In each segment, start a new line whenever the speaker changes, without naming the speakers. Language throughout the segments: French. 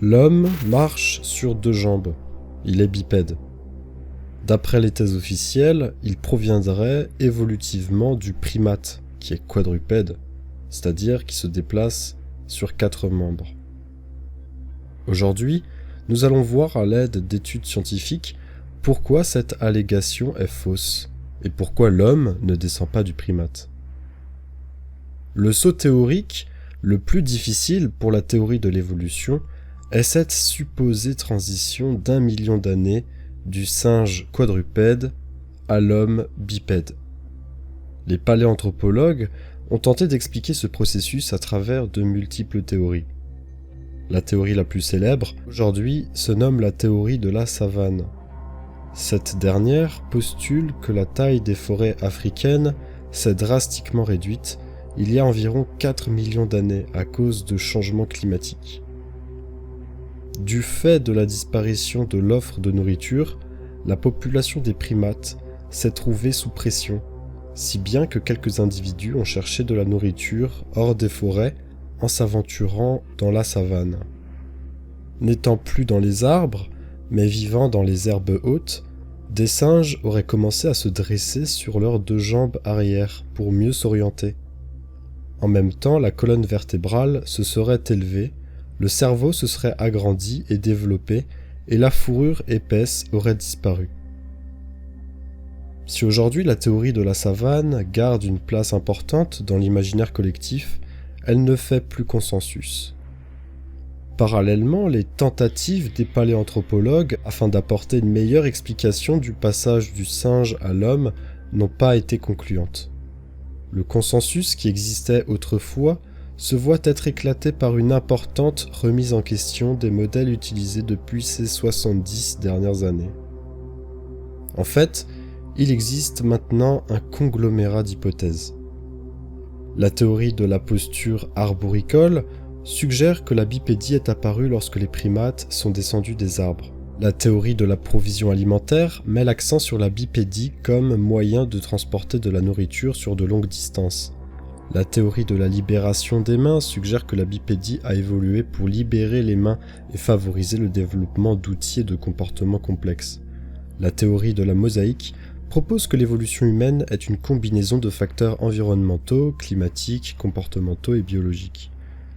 L'homme marche sur deux jambes. Il est bipède. D'après les thèses officielles, il proviendrait évolutivement du primate, qui est quadrupède, c'est-à-dire qui se déplace sur 4 membres. Aujourd'hui, nous allons voir à l'aide d'études scientifiques pourquoi cette allégation est fausse et pourquoi l'homme ne descend pas du primate. Le saut théorique le plus difficile pour la théorie de l'évolution est cette supposée transition d'1 million d'années du singe quadrupède à l'homme bipède. Les paléanthropologues ont tenté d'expliquer ce processus à travers de multiples théories. La théorie la plus célèbre aujourd'hui se nomme la théorie de la savane. Cette dernière postule que la taille des forêts africaines s'est drastiquement réduite il y a environ 4 millions d'années à cause de changements climatiques. Du fait de la disparition de l'offre de nourriture, la population des primates s'est trouvée sous pression, si bien que quelques individus ont cherché de la nourriture hors des forêts en s'aventurant dans la savane. N'étant plus dans les arbres, mais vivant dans les herbes hautes, des singes auraient commencé à se dresser sur leurs 2 jambes arrière pour mieux s'orienter. En même temps, la colonne vertébrale se serait élevée, le cerveau se serait agrandi et développé, et la fourrure épaisse aurait disparu. Si aujourd'hui la théorie de la savane garde une place importante dans l'imaginaire collectif, elle ne fait plus consensus. Parallèlement, les tentatives des paléanthropologues afin d'apporter une meilleure explication du passage du singe à l'homme n'ont pas été concluantes. Le consensus qui existait autrefois se voit être éclaté par une importante remise en question des modèles utilisés depuis ces 70 dernières années. En fait, il existe maintenant un conglomérat d'hypothèses. La théorie de la posture arboricole suggère que la bipédie est apparue lorsque les primates sont descendus des arbres. La théorie de la provision alimentaire met l'accent sur la bipédie comme moyen de transporter de la nourriture sur de longues distances. La théorie de la libération des mains suggère que la bipédie a évolué pour libérer les mains et favoriser le développement d'outils et de comportements complexes. La théorie de la mosaïque propose que l'évolution humaine est une combinaison de facteurs environnementaux, climatiques, comportementaux et biologiques.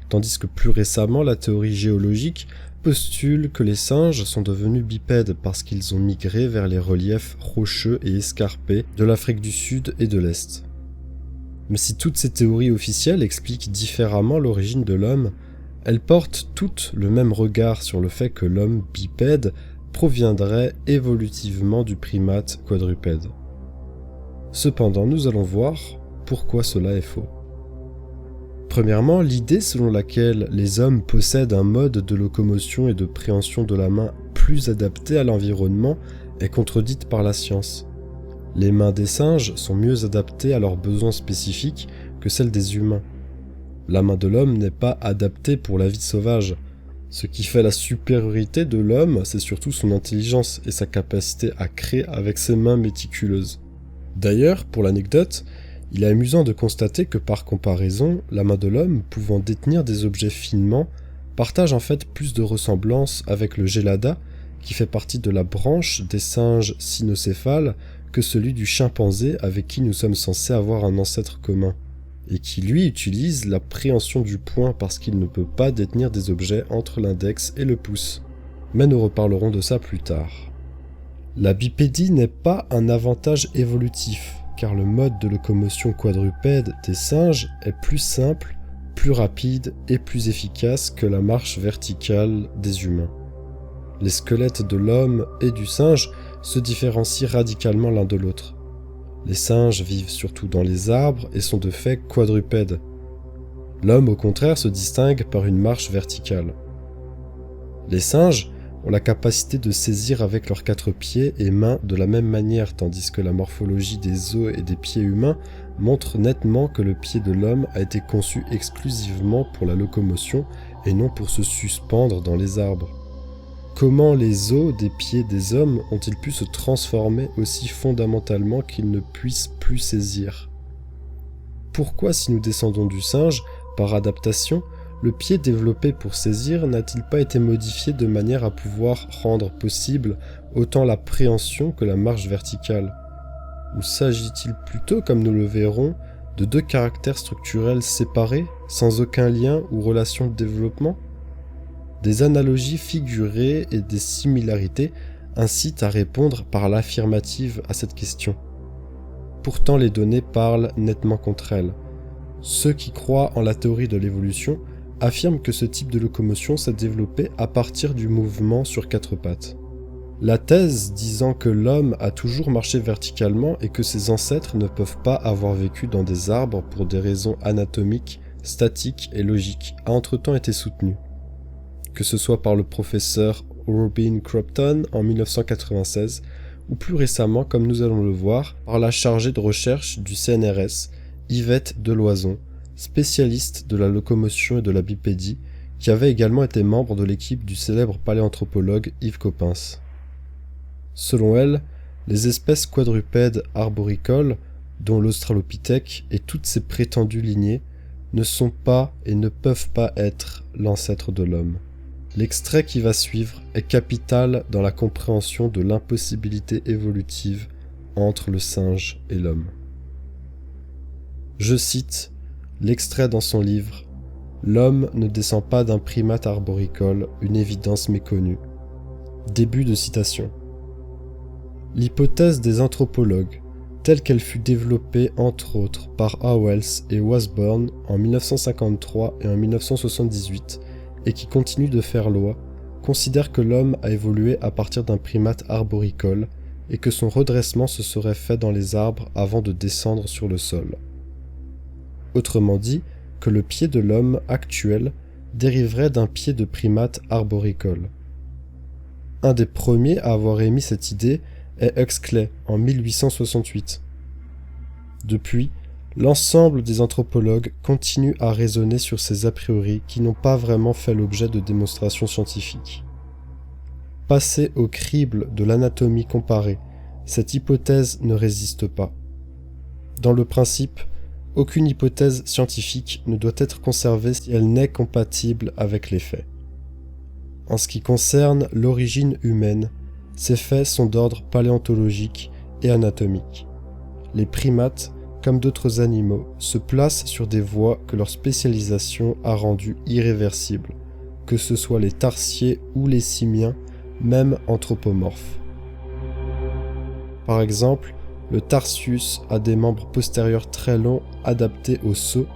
Tandis que plus récemment, la théorie géologique postule que les singes sont devenus bipèdes parce qu'ils ont migré vers les reliefs rocheux et escarpés de l'Afrique du Sud et de l'Est. Mais si toutes ces théories officielles expliquent différemment l'origine de l'homme, elles portent toutes le même regard sur le fait que l'homme bipède proviendrait évolutivement du primate quadrupède. Cependant, nous allons voir pourquoi cela est faux. Premièrement, l'idée selon laquelle les hommes possèdent un mode de locomotion et de préhension de la main plus adapté à l'environnement est contredite par la science. Les mains des singes sont mieux adaptées à leurs besoins spécifiques que celles des humains. La main de l'homme n'est pas adaptée pour la vie sauvage. Ce qui fait la supériorité de l'homme, c'est surtout son intelligence et sa capacité à créer avec ses mains méticuleuses. D'ailleurs, pour l'anecdote, il est amusant de constater que par comparaison, la main de l'homme, pouvant détenir des objets finement, partage en fait plus de ressemblance avec le gélada, qui fait partie de la branche des singes cynocéphales, que celui du chimpanzé avec qui nous sommes censés avoir un ancêtre commun, et qui lui utilise la préhension du poing parce qu'il ne peut pas détenir des objets entre l'index et le pouce. Mais nous reparlerons de ça plus tard. La bipédie n'est pas un avantage évolutif, car le mode de locomotion quadrupède des singes est plus simple, plus rapide et plus efficace que la marche verticale des humains. Les squelettes de l'homme et du singe se différencient radicalement l'un de l'autre. Les singes vivent surtout dans les arbres et sont de fait quadrupèdes. L'homme, au contraire, se distingue par une marche verticale. Les singes ont la capacité de saisir avec leurs 4 pieds et mains de la même manière, tandis que la morphologie des os et des pieds humains montre nettement que le pied de l'homme a été conçu exclusivement pour la locomotion et non pour se suspendre dans les arbres. Comment les os des pieds des hommes ont-ils pu se transformer aussi fondamentalement qu'ils ne puissent plus saisir ? Pourquoi, si nous descendons du singe, par adaptation, le pied développé pour saisir n'a-t-il pas été modifié de manière à pouvoir rendre possible autant la préhension que la marche verticale? Ou s'agit-il plutôt, comme nous le verrons, de deux caractères structurels séparés, sans aucun lien ou relation de développement? Des analogies figurées et des similarités incitent à répondre par l'affirmative à cette question. Pourtant, les données parlent nettement contre elles. Ceux qui croient en la théorie de l'évolution affirment que ce type de locomotion s'est développé à partir du mouvement sur quatre pattes. La thèse disant que l'homme a toujours marché verticalement et que ses ancêtres ne peuvent pas avoir vécu dans des arbres pour des raisons anatomiques, statiques et logiques a entre-temps été soutenue. Que ce soit par le professeur Robin Cropton en 1996 ou plus récemment, comme nous allons le voir, par la chargée de recherche du CNRS, Yvette Deloison, spécialiste de la locomotion et de la bipédie, qui avait également été membre de l'équipe du célèbre paléanthropologue Yves Coppens. Selon elle, les espèces quadrupèdes arboricoles, dont l'Australopithèque et toutes ses prétendues lignées, ne sont pas et ne peuvent pas être l'ancêtre de l'homme. L'extrait qui va suivre est capital dans la compréhension de l'impossibilité évolutive entre le singe et l'homme. Je cite l'extrait dans son livre « L'homme ne descend pas d'un primate arboricole, une évidence méconnue ». Début de citation. L'hypothèse des anthropologues, telle qu'elle fut développée entre autres par Howells et Wasborn en 1953 et en 1978, et qui continue de faire loi, considère que l'homme a évolué à partir d'un primate arboricole et que son redressement se serait fait dans les arbres avant de descendre sur le sol. Autrement dit, que le pied de l'homme actuel dériverait d'un pied de primate arboricole. Un des premiers à avoir émis cette idée est Huxley en 1868. Depuis, l'ensemble des anthropologues continuent à raisonner sur ces a priori qui n'ont pas vraiment fait l'objet de démonstrations scientifiques. Passé au crible de l'anatomie comparée, cette hypothèse ne résiste pas. Dans le principe, aucune hypothèse scientifique ne doit être conservée si elle n'est compatible avec les faits. En ce qui concerne l'origine humaine, ces faits sont d'ordre paléontologique et anatomique. Les primates, comme d'autres animaux, se placent sur des voies que leur spécialisation a rendues irréversibles, que ce soit les tarsiers ou les simiens, même anthropomorphes. Par exemple, le tarsius a des membres postérieurs très longs adaptés au saut.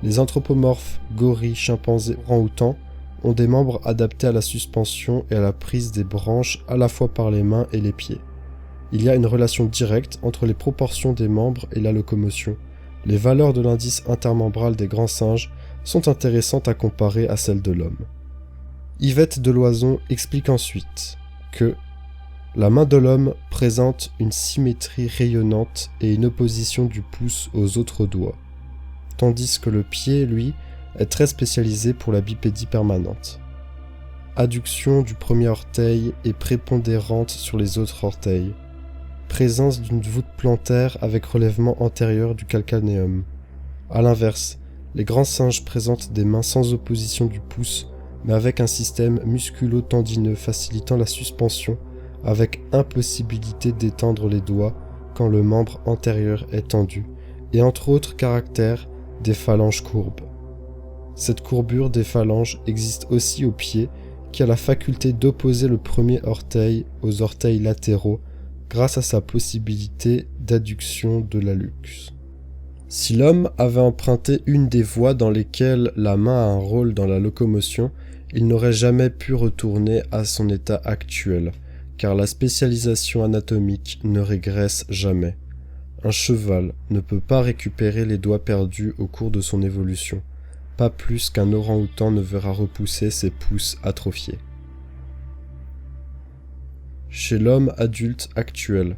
Les anthropomorphes, gorilles, chimpanzés, orang-outans, ont des membres adaptés à la suspension et à la prise des branches à la fois par les mains et les pieds. Il y a une relation directe entre les proportions des membres et la locomotion. Les valeurs de l'indice intermembral des grands singes sont intéressantes à comparer à celles de l'homme. Yvette Deloison explique ensuite que la main de l'homme présente une symétrie rayonnante et une opposition du pouce aux autres doigts, tandis que le pied, lui, est très spécialisé pour la bipédie permanente. Adduction du premier orteil est prépondérante sur les autres orteils. Présence d'une voûte plantaire avec relèvement antérieur du calcanéum. A l'inverse, les grands singes présentent des mains sans opposition du pouce, mais avec un système musculo-tendineux facilitant la suspension, avec impossibilité d'étendre les doigts quand le membre antérieur est tendu, et entre autres caractères, des phalanges courbes. Cette courbure des phalanges existe aussi au pied, qui a la faculté d'opposer le premier orteil aux orteils latéraux grâce à sa possibilité d'adduction de l'hallux. Si l'homme avait emprunté une des voies dans lesquelles la main a un rôle dans la locomotion, il n'aurait jamais pu retourner à son état actuel, car la spécialisation anatomique ne régresse jamais. Un cheval ne peut pas récupérer les doigts perdus au cours de son évolution, pas plus qu'un orang-outan ne verra repousser ses pouces atrophiés. Chez l'homme adulte actuel,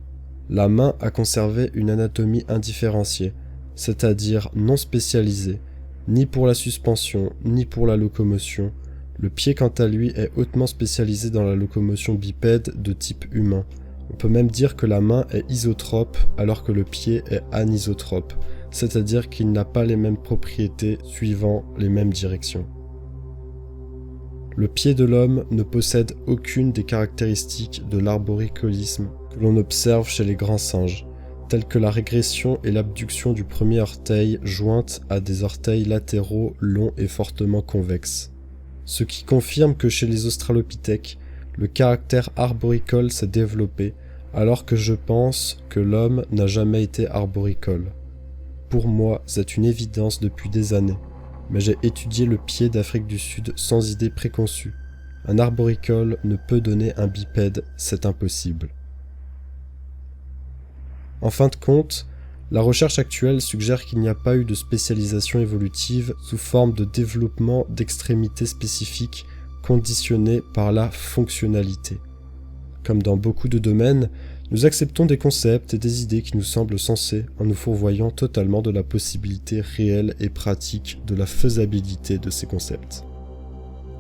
la main a conservé une anatomie indifférenciée, c'est-à-dire non spécialisée, ni pour la suspension, ni pour la locomotion. Le pied, quant à lui, est hautement spécialisé dans la locomotion bipède de type humain. On peut même dire que la main est isotrope alors que le pied est anisotrope, c'est-à-dire qu'il n'a pas les mêmes propriétés suivant les mêmes directions. Le pied de l'homme ne possède aucune des caractéristiques de l'arboricolisme que l'on observe chez les grands singes, telles que la régression et l'abduction du premier orteil jointe à des orteils latéraux longs et fortement convexes. Ce qui confirme que chez les australopithèques, le caractère arboricole s'est développé, alors que je pense que l'homme n'a jamais été arboricole. Pour moi, c'est une évidence depuis des années, mais j'ai étudié le pied d'Afrique du Sud sans idée préconçue. Un arboricole ne peut donner un bipède, c'est impossible. En fin de compte, la recherche actuelle suggère qu'il n'y a pas eu de spécialisation évolutive sous forme de développement d'extrémités spécifiques conditionnées par la fonctionnalité. Comme dans beaucoup de domaines, nous acceptons des concepts et des idées qui nous semblent sensés en nous fourvoyant totalement de la possibilité réelle et pratique de la faisabilité de ces concepts.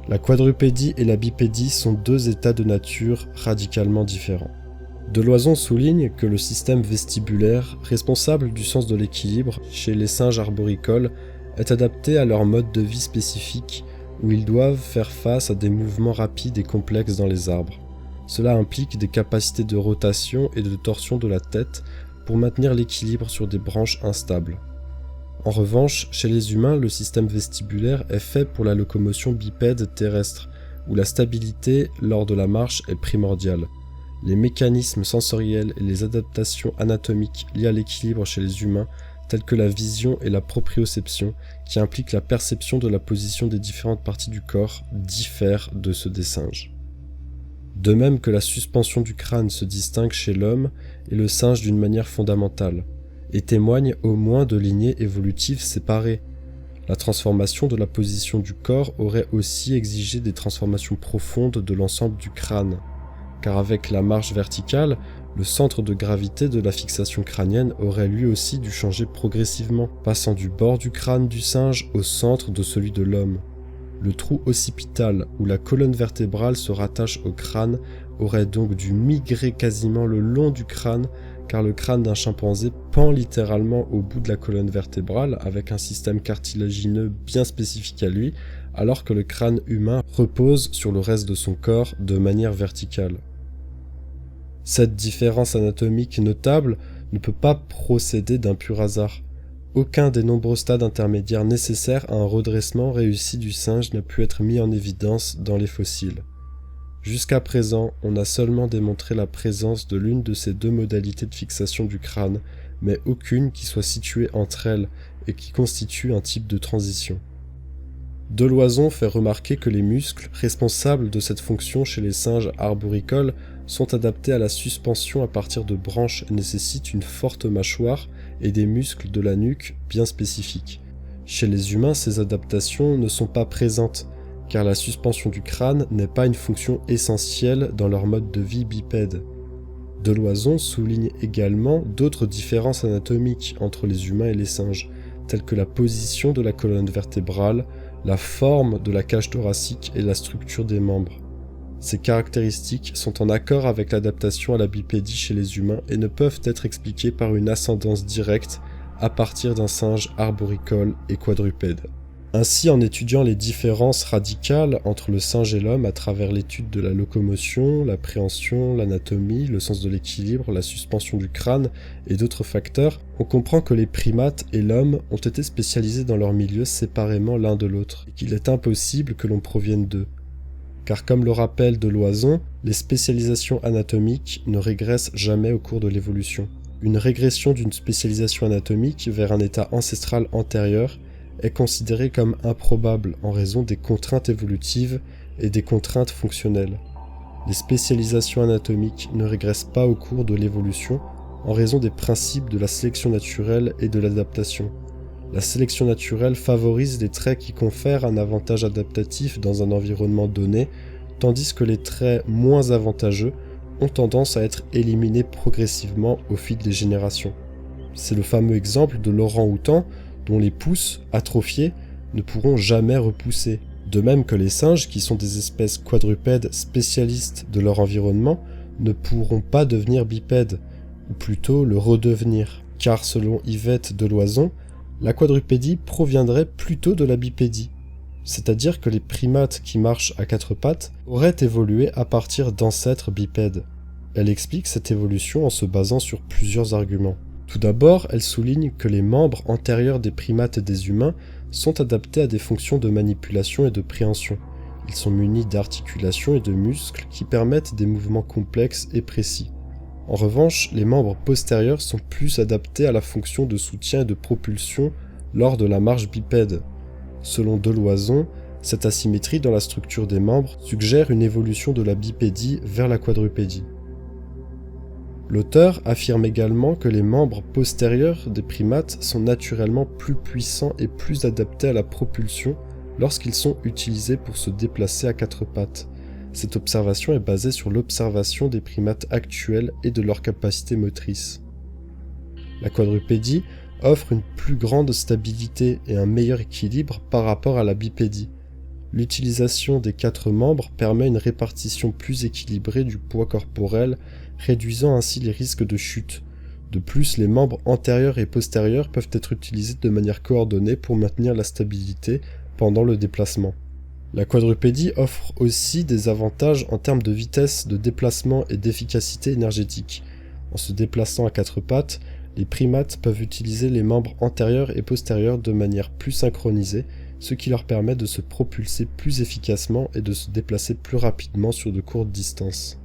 La quadrupédie et la bipédie sont deux états de nature radicalement différents. Deloison souligne que le système vestibulaire, responsable du sens de l'équilibre chez les singes arboricoles, est adapté à leur mode de vie spécifique où ils doivent faire face à des mouvements rapides et complexes dans les arbres. Cela implique des capacités de rotation et de torsion de la tête pour maintenir l'équilibre sur des branches instables. En revanche, chez les humains, le système vestibulaire est fait pour la locomotion bipède terrestre, où la stabilité lors de la marche est primordiale. Les mécanismes sensoriels et les adaptations anatomiques liées à l'équilibre chez les humains, telles que la vision et la proprioception, qui impliquent la perception de la position des différentes parties du corps, diffèrent de ceux des singes. De même que la suspension du crâne se distingue chez l'homme et le singe d'une manière fondamentale, et témoigne au moins de lignées évolutives séparées. La transformation de la position du corps aurait aussi exigé des transformations profondes de l'ensemble du crâne, car avec la marche verticale, le centre de gravité de la fixation crânienne aurait lui aussi dû changer progressivement, passant du bord du crâne du singe au centre de celui de l'homme. Le trou occipital, où la colonne vertébrale se rattache au crâne, aurait donc dû migrer quasiment le long du crâne, car le crâne d'un chimpanzé pend littéralement au bout de la colonne vertébrale avec un système cartilagineux bien spécifique à lui, alors que le crâne humain repose sur le reste de son corps de manière verticale. Cette différence anatomique notable ne peut pas procéder d'un pur hasard. Aucun des nombreux stades intermédiaires nécessaires à un redressement réussi du singe n'a pu être mis en évidence dans les fossiles. Jusqu'à présent, on a seulement démontré la présence de l'une de ces deux modalités de fixation du crâne, mais aucune qui soit située entre elles et qui constitue un type de transition. Deloison fait remarquer que les muscles responsables de cette fonction chez les singes arboricoles sont adaptés à la suspension à partir de branches et nécessitent une forte mâchoire et des muscles de la nuque bien spécifiques. Chez les humains, ces adaptations ne sont pas présentes, car la suspension du crâne n'est pas une fonction essentielle dans leur mode de vie bipède. Deloison souligne également d'autres différences anatomiques entre les humains et les singes, telles que la position de la colonne vertébrale, la forme de la cage thoracique et la structure des membres. Ces caractéristiques sont en accord avec l'adaptation à la bipédie chez les humains et ne peuvent être expliquées par une ascendance directe à partir d'un singe arboricole et quadrupède. Ainsi, en étudiant les différences radicales entre le singe et l'homme à travers l'étude de la locomotion, l'appréhension, l'anatomie, le sens de l'équilibre, la suspension du crâne et d'autres facteurs, on comprend que les primates et l'homme ont été spécialisés dans leur milieu séparément l'un de l'autre, et qu'il est impossible que l'on provienne d'eux. Car comme le rappelle Deloison, les spécialisations anatomiques ne régressent jamais au cours de l'évolution. Une régression d'une spécialisation anatomique vers un état ancestral antérieur est considérée comme improbable en raison des contraintes évolutives et des contraintes fonctionnelles. Les spécialisations anatomiques ne régressent pas au cours de l'évolution en raison des principes de la sélection naturelle et de l'adaptation. La sélection naturelle favorise les traits qui confèrent un avantage adaptatif dans un environnement donné, tandis que les traits moins avantageux ont tendance à être éliminés progressivement au fil des générations. C'est le fameux exemple de l'orang-outan dont les pouces, atrophiés, ne pourront jamais repousser. De même que les singes, qui sont des espèces quadrupèdes spécialistes de leur environnement, ne pourront pas devenir bipèdes, ou plutôt le redevenir, car selon Yvette Deloison, la quadrupédie proviendrait plutôt de la bipédie. c'est-à-dire que les primates qui marchent à quatre pattes auraient évolué à partir d'ancêtres bipèdes. Elle explique cette évolution en se basant sur plusieurs arguments. Tout d'abord, elle souligne que les membres antérieurs des primates et des humains sont adaptés à des fonctions de manipulation et de préhension. Ils sont munis d'articulations et de muscles qui permettent des mouvements complexes et précis. En revanche, les membres postérieurs sont plus adaptés à la fonction de soutien et de propulsion lors de la marche bipède. Selon Deloison, cette asymétrie dans la structure des membres suggère une évolution de la bipédie vers la quadrupédie. L'auteur affirme également que les membres postérieurs des primates sont naturellement plus puissants et plus adaptés à la propulsion lorsqu'ils sont utilisés pour se déplacer à quatre pattes. Cette observation est basée sur l'observation des primates actuels et de leur capacité motrice. La quadrupédie offre une plus grande stabilité et un meilleur équilibre par rapport à la bipédie. L'utilisation des quatre membres permet une répartition plus équilibrée du poids corporel, réduisant ainsi les risques de chute. De plus, les membres antérieurs et postérieurs peuvent être utilisés de manière coordonnée pour maintenir la stabilité pendant le déplacement. La quadrupédie offre aussi des avantages en termes de vitesse de déplacement et d'efficacité énergétique. En se déplaçant à quatre pattes, les primates peuvent utiliser les membres antérieurs et postérieurs de manière plus synchronisée, ce qui leur permet de se propulser plus efficacement et de se déplacer plus rapidement sur de courtes distances.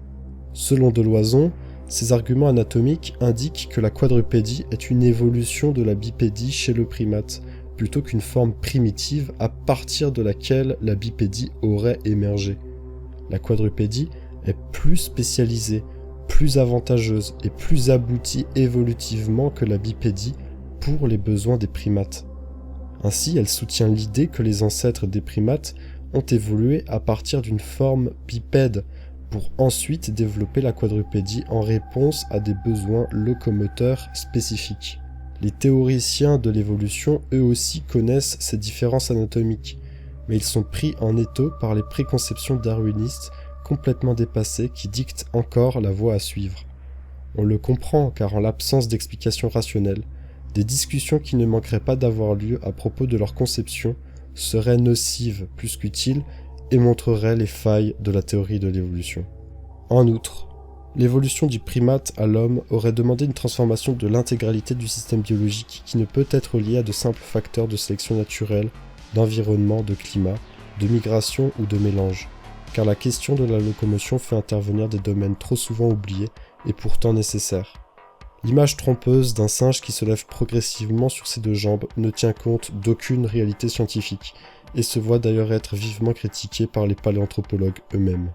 Selon Deloison, ces arguments anatomiques indiquent que la quadrupédie est une évolution de la bipédie chez le primate, plutôt qu'une forme primitive à partir de laquelle la bipédie aurait émergé. La quadrupédie est plus spécialisée, plus avantageuse et plus aboutie évolutivement que la bipédie pour les besoins des primates. Ainsi, elle soutient l'idée que les ancêtres des primates ont évolué à partir d'une forme bipède, pour ensuite développer la quadrupédie en réponse à des besoins locomoteurs spécifiques. Les théoriciens de l'évolution, eux aussi, connaissent ces différences anatomiques, mais ils sont pris en étau par les préconceptions darwinistes complètement dépassées qui dictent encore la voie à suivre. On le comprend car en l'absence d'explications rationnelles, des discussions qui ne manqueraient pas d'avoir lieu à propos de leur conception seraient nocives plus qu'utiles et montreraient les failles de la théorie de l'évolution. En outre, l'évolution du primate à l'homme aurait demandé une transformation de l'intégralité du système biologique qui ne peut être liée à de simples facteurs de sélection naturelle, d'environnement, de climat, de migration ou de mélange, car la question de la locomotion fait intervenir des domaines trop souvent oubliés et pourtant nécessaires. L'image trompeuse d'un singe qui se lève progressivement sur ses deux jambes ne tient compte d'aucune réalité scientifique, et se voit d'ailleurs être vivement critiquée par les paléanthropologues eux-mêmes.